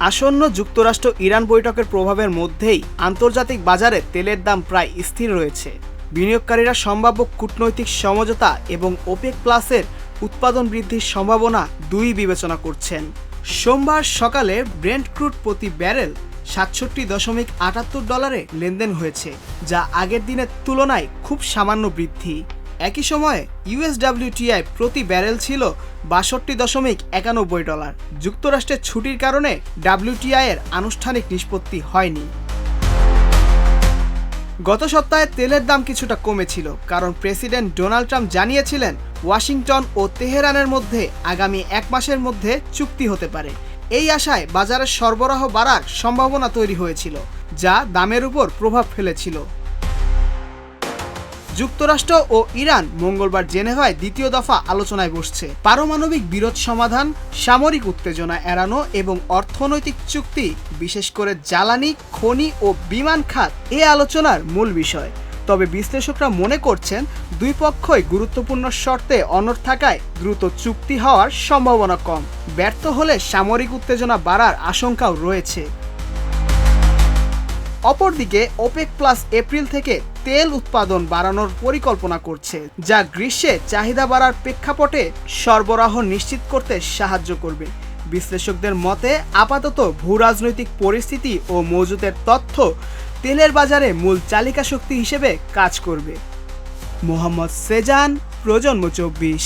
আসন্ন যুক্তরাষ্ট্র ইরান বৈঠকের প্রভাবের মধ্যেই আন্তর্জাতিক বাজারে তেলের দাম প্রায় স্থির রয়েছে। বিনিয়োগকারীরা সম্ভাব্য কূটনৈতিক সমঝোতা এবং ওপেক প্লাসের উৎপাদন বৃদ্ধির সম্ভাবনা দুই বিবেচনা করছেন। সোমবার সকালে ব্রেন্ট ক্রুড প্রতি ব্যারেল $67.78 লেনদেন হয়েছে, যা আগের দিনের তুলনায় খুব সামান্য বৃদ্ধি। একই সময়ে ইউএসডব্লিউটিআই প্রতি ব্যারেল ছিল $62.91। যুক্তরাষ্ট্রের ছুটির কারণে ডব্লিউটিআই এর আনুষ্ঠানিক নিষ্পত্তি হয়নি। গত সপ্তাহে তেলের দাম কিছুটা কমেছিল, কারণ প্রেসিডেন্ট ডোনাল্ড ট্রাম্প জানিয়েছিলেন ওয়াশিংটন ও তেহরানের মধ্যে আগামী 1 মাসের মধ্যে চুক্তি হতে পারে। এই আশায় বাজারে সরবরাহ বাড়ার সম্ভাবনা তৈরি হয়েছিল, যা দামের উপর প্রভাব ফেলেছিল। যুক্তরাষ্ট্র ও ইরান মঙ্গলবার জেনেভায় দ্বিতীয় দফা আলোচনায় বসছে। পারমাণবিক বিরোধ সমাধান, সামরিক উত্তেজনা এড়ানো এবং অর্থনৈতিক চুক্তি, বিশেষ করে জ্বালানি, খনি ও বিমান খাত এ আলোচনার মূল বিষয়। তবে বিশ্লেষকরা মনে করছেন দুই পক্ষই গুরুত্বপূর্ণ শর্তে অনড় থাকায় দ্রুত চুক্তি হওয়ার সম্ভাবনা কম। ব্যর্থ হলে সামরিক উত্তেজনা বাড়ার আশঙ্কাও রয়েছে। অপরদিকে ওপেক প্লাস এপ্রিল থেকে তেল উৎপাদন বাড়ানোর পরিকল্পনা করছে, যা গ্রীষ্মে চাহিদা বাড়ার প্রেক্ষাপটে সরবরাহ নিশ্চিত করতে সাহায্য করবে। বিশ্লেষকদের মতে আপাতত ভূরাজনৈতিক পরিস্থিতি ও মজুতের তথ্য তেলের বাজারে মূল চালিকা শক্তি হিসেবে কাজ করবে। মোহাম্মদ সেজান, প্রজন্ম 24।